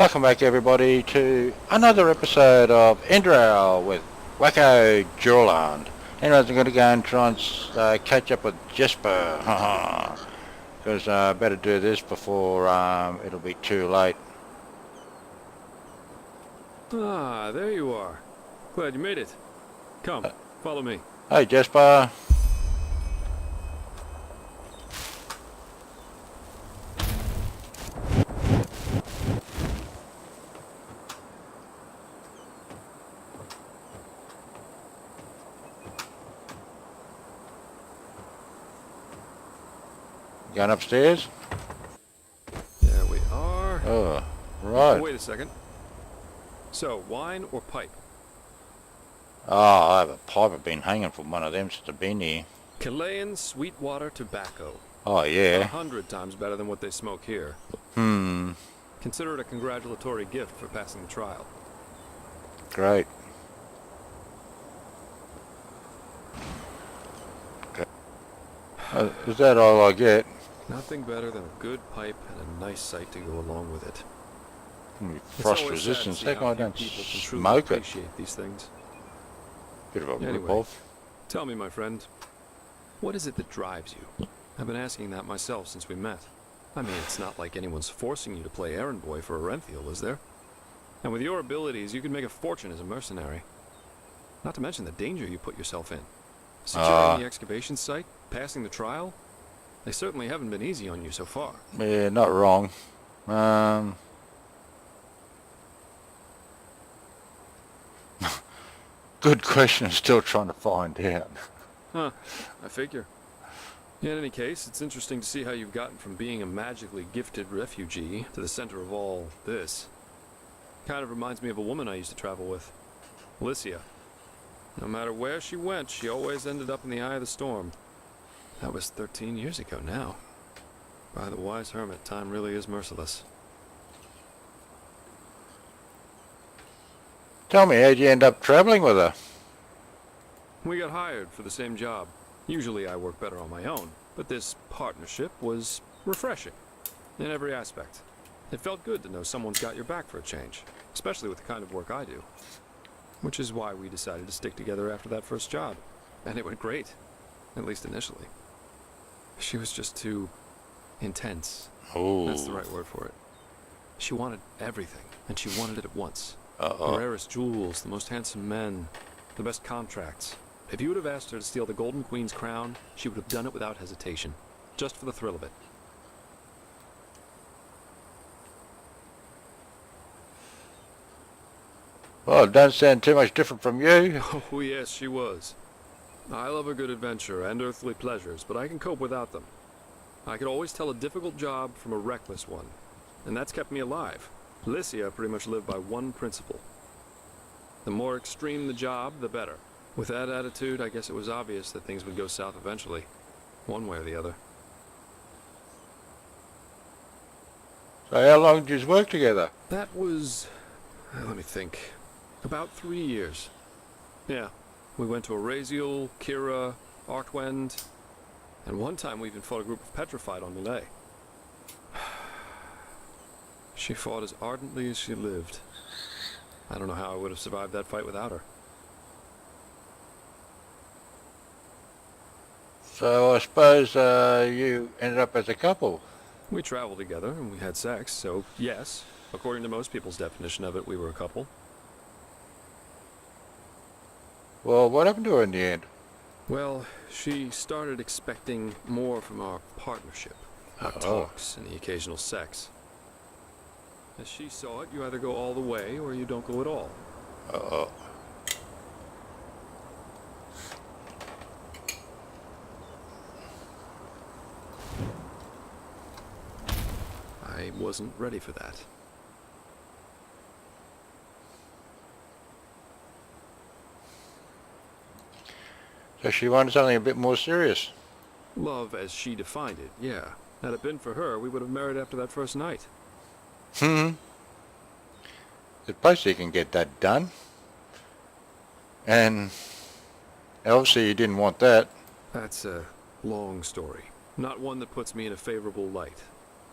Welcome back everybody to another episode of Enderal with Wacko Jawland. Anyways, I'm going to go and try and catch up with Jesper. Because I better do this before it'll be too late. Ah, there you are. Glad you made it. Come, follow me. Hey Jesper. Going upstairs? There we are. Oh, right. Wait a second. So, wine or pipe? Oh, I have a pipe. I've been hanging from one of them since I've been here. Chilean Sweetwater tobacco. Oh, yeah. 100 times better than what they smoke here. Consider it a congratulatory gift for passing the trial. Great. Is that all I get? Nothing better than a good pipe and a nice sight to go along with it. Frost resistance. Heck, I don't smoke it. Appreciate these things. Bit of a Anyway, rip-off. Tell me, my friend, what is it that drives you? I've been asking that myself since we met. I mean, it's not like anyone's forcing you to play errand boy for a Renfield, is there? And with your abilities, you could make a fortune as a mercenary. Not to mention the danger you put yourself in. Securing the excavation site, passing the trial, they certainly haven't been easy on you so far. Yeah, not wrong. Good question. Still trying to find out. Huh, I figure. In any case, it's interesting to see how you've gotten from being a magically gifted refugee to the center of all this. Kind of reminds me of a woman I used to travel with, Alicia. No matter where she went, she always ended up in the eye of the storm. That was 13 years ago now. By the wise hermit, time really is merciless. Tell me, how'd you end up traveling with her? We got hired for the same job. Usually I work better on my own, but this partnership was refreshing in every aspect. It felt good to know someone's got your back for a change, especially with the kind of work I do. Which is why we decided to stick together after that first job. And it went great, at least initially. She was just too intense. Oh. That's the right word for it. She wanted everything, and she wanted it at once. Uh-oh. The rarest jewels, the most handsome men, the best contracts. If you would have asked her to steal the Golden Queen's crown, she would have done it without hesitation, just for the thrill of it. Well, it don't sound too much different from you. Oh yes, she was. I love a good adventure and earthly pleasures, but I can cope without them. I could always tell a difficult job from a reckless one, and that's kept me alive. Alicia pretty much lived by one principle. The more extreme the job, the better. With that attitude, I guess it was obvious that things would go south eventually, one way or the other. So how long did you work together? That was, let me think, about 3 years. Yeah, we went to Araziel, Kira, Artwend, and one time we even fought a group of Petrified on Malay. She fought as ardently as she lived. I don't know how I would have survived that fight without her. So I suppose you ended up as a couple. We traveled together and we had sex, so yes, according to most people's definition of it, we were a couple. Well, what happened to her in the end? Well, she started expecting more from our partnership. Our talks and the occasional sex. As she saw it, you either go all the way or you don't go at all. Uh-oh. I wasn't ready for that. So she wanted something a bit more serious. Love as she defined it, yeah. Had it been for her, we would have married after that first night. There's a place you can get that done. And obviously you didn't want that. That's a long story. Not one that puts me in a favorable light.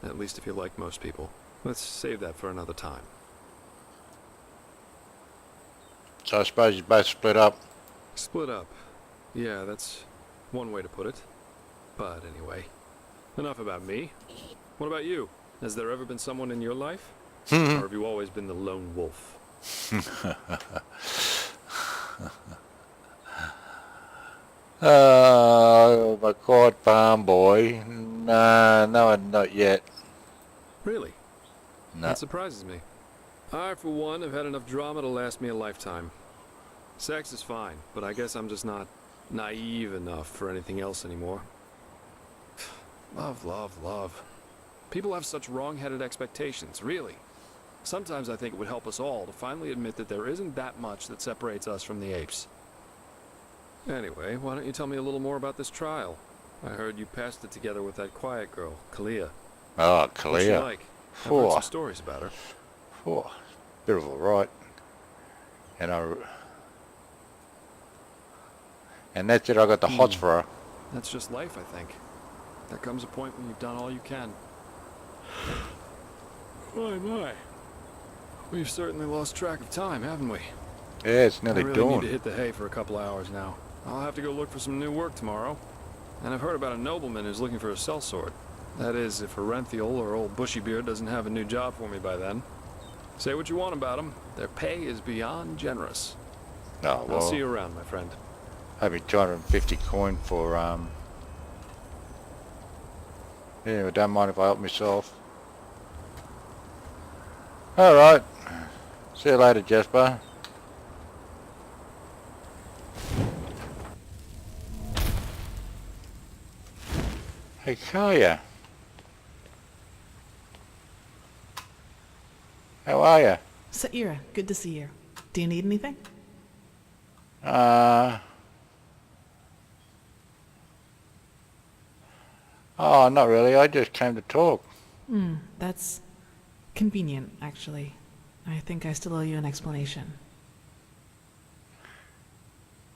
At least if you like most people. Let's save that for another time. So I suppose you both split up. Split up. Yeah, that's one way to put it. But anyway, enough about me. What about you? Has there ever been someone in your life? Or have you always been the lone wolf? Oh, my quiet farm boy. No, no, not yet. Really? No. That surprises me. I, for one, have had enough drama to last me a lifetime. Sex is fine, but I guess I'm just not naive enough for anything else anymore. Love, love, love. People have such wrong-headed expectations, really. Sometimes I think it would help us all to finally admit that there isn't that much that separates us from the apes. Anyway, why don't you tell me a little more about this trial? I heard you passed it together with that quiet girl, Kalia. Oh, What's she Kalia. like? I've heard some stories about her. Oh, bit of a right. And that's it, I got the hots for her. That's just life, I think. There comes a point when you've done all you can. My. We've certainly lost track of time, haven't we? Yeah, it's nearly I really dawn. need to hit the hay for a couple hours now. I'll have to go look for some new work tomorrow. And I've heard about a nobleman who's looking for a sellsword. That is, if Arenthiel or old Bushybeard doesn't have a new job for me by then. Say what you want about them. Their pay is beyond generous. Oh, well, I'll see you around, my friend. I'd be 250 coin for, yeah, I don't mind if I help myself. Alright. See you later, Jasper. Hey, Kalia. How are you? Saira, good to see you. Do you need anything? Oh, not really. I just came to talk. That's convenient, actually. I think I still owe you an explanation.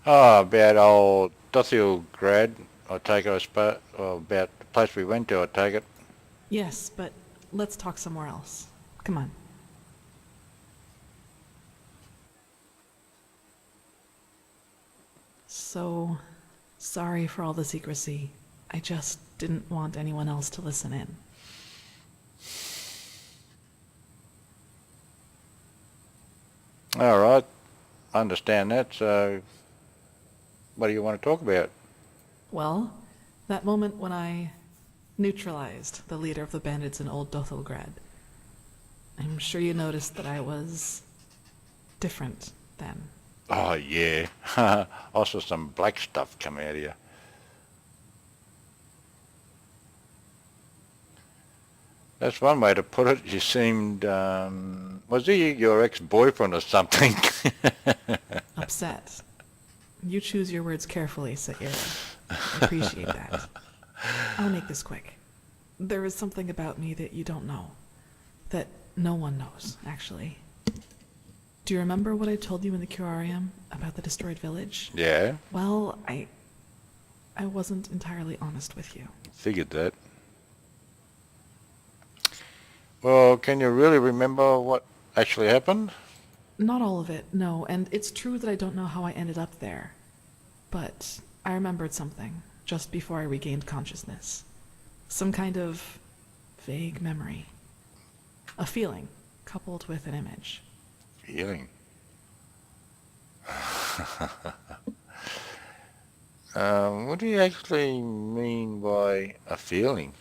Oh, about old Dothielgrad. I take it, or about the place we went to, I take it. Yes, but let's talk somewhere else. Come on. So, sorry for all the secrecy. I just didn't want anyone else to listen in. Alright. I understand that, so what do you want to talk about? Well, that moment when I neutralized the leader of the bandits in Old Dothelgrad. I'm sure you noticed that I was different then. Oh, yeah. Also some black stuff come out of you. That's one way to put it. You seemed, was he your ex-boyfriend or something? Upset. You choose your words carefully, Saira. I appreciate that. I'll make this quick. There is something about me that you don't know. That no one knows, actually. Do you remember what I told you in the curarium about the destroyed village? Yeah, Well, I wasn't entirely honest with you. figured that. Well, can you really remember what actually happened? Not all of it, no, and it's true that I don't know how I ended up there. But I remembered something just before I regained consciousness. Some kind of vague memory. A feeling coupled with an image. Feeling. What do you actually mean by a feeling?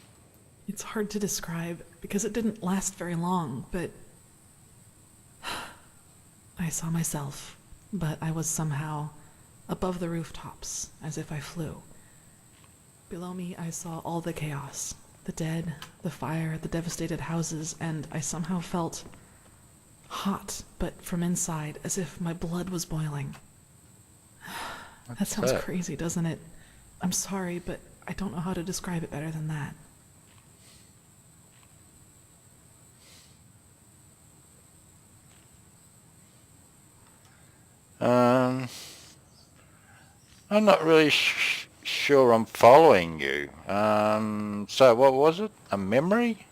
It's hard to describe because it didn't last very long, but I saw myself, but I was somehow above the rooftops, as if I flew. Below me, I saw all the chaos, the dead, the fire, the devastated houses, and I somehow felt hot, but from inside, as if my blood was boiling. That sounds crazy, doesn't it? I'm sorry, but I don't know how to describe it better than that. I'm not really sure I'm following you. So what was it? A memory?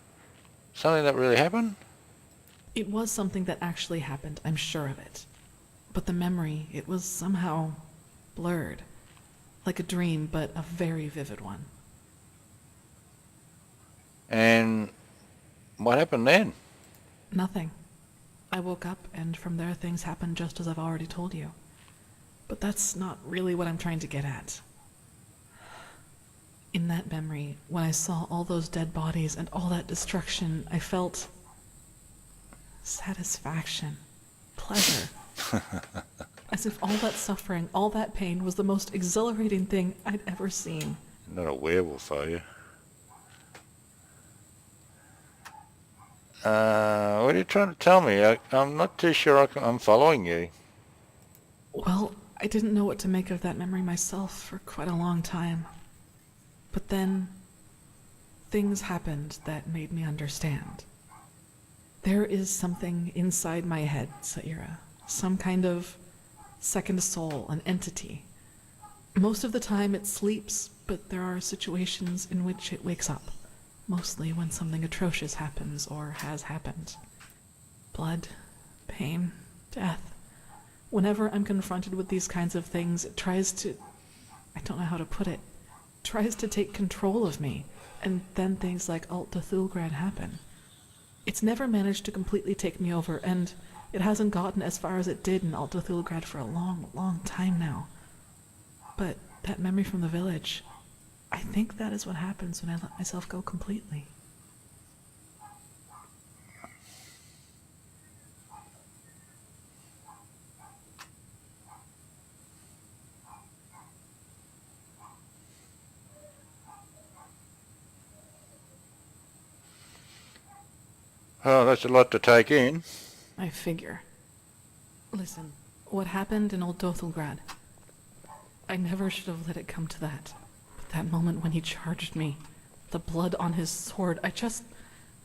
Something that really happened? It was something that actually happened, I'm sure of it. But the memory, it was somehow blurred. Like a dream, but a very vivid one. And what happened then? Nothing. I woke up, and from there things happened just as I've already told you. But that's not really what I'm trying to get at. In that memory, when I saw all those dead bodies and all that destruction, I felt satisfaction, pleasure. As if all that suffering, all that pain was the most exhilarating thing I'd ever seen. Not a werewolf, are you? What are you trying to tell me? I'm not too sure I'm following you. Well, I didn't know what to make of that memory myself for quite a long time. But then, things happened that made me understand. There is something inside my head, Saira. Some kind of second soul, an entity. Most of the time it sleeps, but there are situations in which it wakes up. Mostly when something atrocious happens or has happened. Blood, pain, death. Whenever I'm confronted with these kinds of things, it tries to... I don't know how to put it. Tries to take control of me, and then things like Alt Cthulgrad happen. It's never managed to completely take me over, and it hasn't gotten as far as it did in Alt Cthulgrad for a long, long time now. But that memory from the village, I think that is what happens when I let myself go completely. Oh, that's a lot to take in. I figure. Listen, what happened in Old Dothelgrad? I never should have let it come to that. But that moment when he charged me, the blood on his sword, I just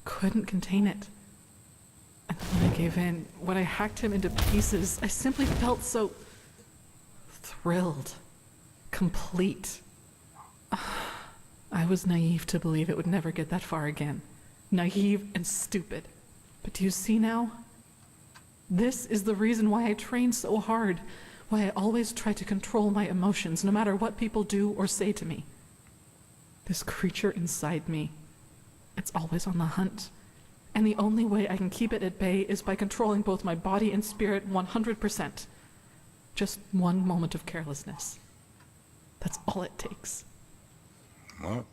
couldn't contain it. And when I gave in, when I hacked him into pieces, I simply felt so thrilled, complete. I was naive to believe it would never get that far again. Naive and stupid. But do you see now? This is the reason why I train so hard, why I always try to control my emotions, no matter what people do or say to me. This creature inside me, it's always on the hunt. And the only way I can keep it at bay is by controlling both my body and spirit 100%. Just one moment of carelessness. That's all it takes. What?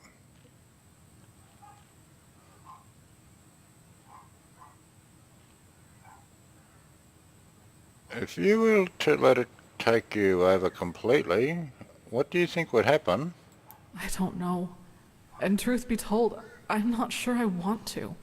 If you were to let it take you over completely, what do you think would happen? I don't know. And truth be told, I'm not sure I want to.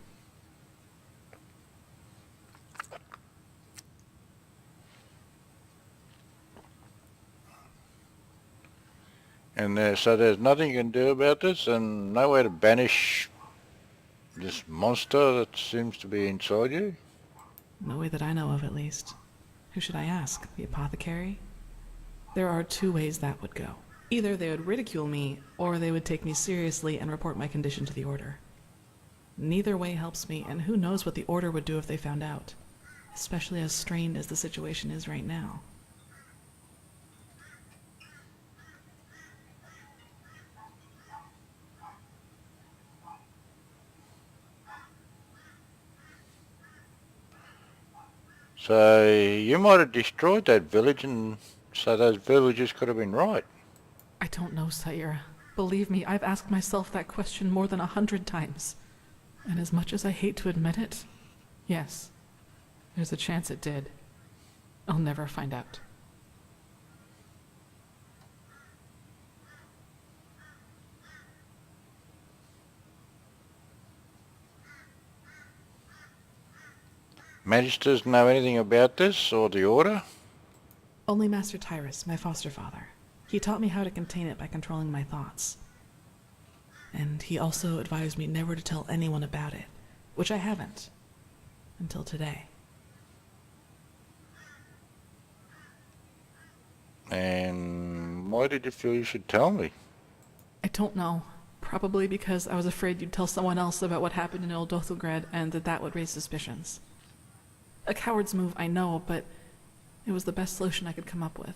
And so there's nothing you can do about this, and no way to banish this monster that seems to be inside you? No way that I know of, at least. Who should I ask? The apothecary? There are two ways that would go. Either they would ridicule me, or they would take me seriously and report my condition to the Order. Neither way helps me, and who knows what the Order would do if they found out, especially as strained as the situation is right now. So you might have destroyed that village, and so those villagers could have been right. I don't know, Saira. Believe me, I've asked myself that question more than 100 times. And as much as I hate to admit it, yes, there's a chance it did. I'll never find out. Magisters know anything about this, or the Order? Only Master Tyrus, my foster father. He taught me how to contain it by controlling my thoughts. And he also advised me never to tell anyone about it, which I haven't, until today. And why did you feel you should tell me? I don't know. Probably because I was afraid you'd tell someone else about what happened in Old Dothelgrad and that would raise suspicions. A coward's move, I know, but It was the best solution I could come up with.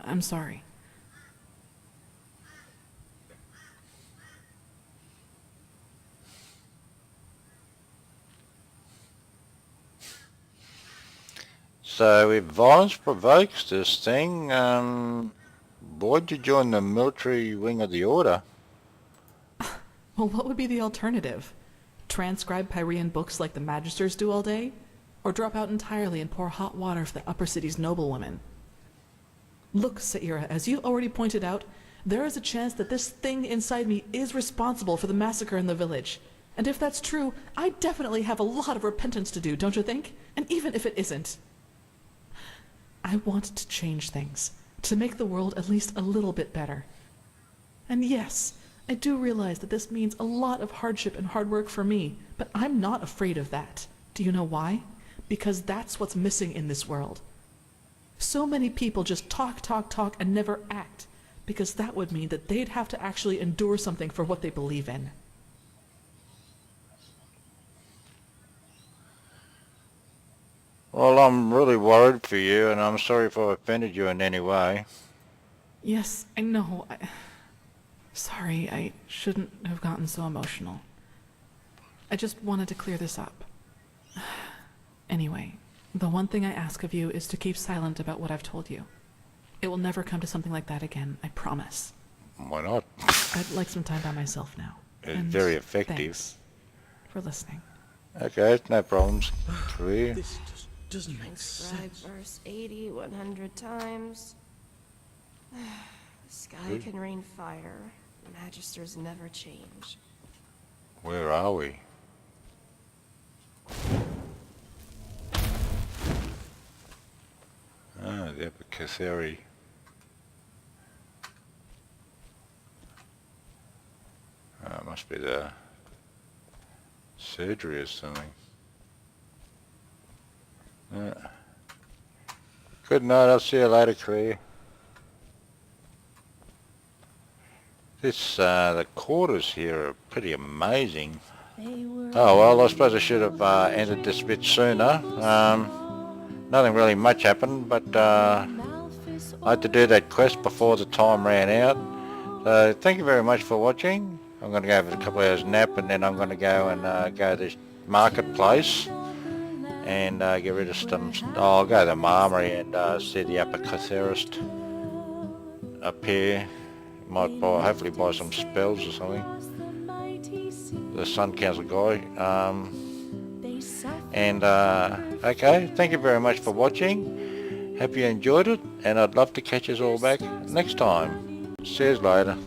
I'm sorry. So if violence provokes this thing, why'd you join the military wing of the order? Well, what would be the alternative? Transcribe Pyrean books like the magisters do all day? Or drop out entirely and pour hot water for the upper city's noblewomen? Look, Saira, as you already pointed out, there is a chance that this thing inside me is responsible for the massacre in the village. And if that's true, I definitely have a lot of repentance to do, don't you think? And even if it isn't, I want to change things, to make the world at least a little bit better. And yes, I do realize that this means a lot of hardship and hard work for me, but I'm not afraid of that. Do you know why? Because that's what's missing in this world. So many people just talk, talk, talk, and never act, because that would mean that they'd have to actually endure something for what they believe in. Well, I'm really worried for you, and I'm sorry if I offended you in any way. Yes, I know. Sorry, I shouldn't have gotten so emotional. I just wanted to clear this up. Anyway, the one thing I ask of you is to keep silent about what I've told you. It will never come to something like that again, I promise. Why not? I'd like some time by myself now. It's And very effective. Thanks for listening. Okay, no problems. Clear. This just doesn't make Transcribe sense. verse 80 100 times. The sky Good. can rain fire. Magisters never change. Where are we? Ah, the Apothecary. It must be the surgery or something. Good night, I'll see you later, Cree. The quarters here are pretty amazing. Oh well, I suppose I should have ended this a bit sooner. Nothing really much happened, but I had to do that quest before the time ran out. So thank you very much for watching. I'm going to go have a couple of hours nap, and then I'm going to go and go to this marketplace and get rid of some. I'll go to the armory and see the apothecarist up here. Might buy, hopefully buy some spells or something. The Sun Council guy. Okay, thank you very much for watching. Hope you enjoyed it, and I'd love to catch us all back next time. See you later.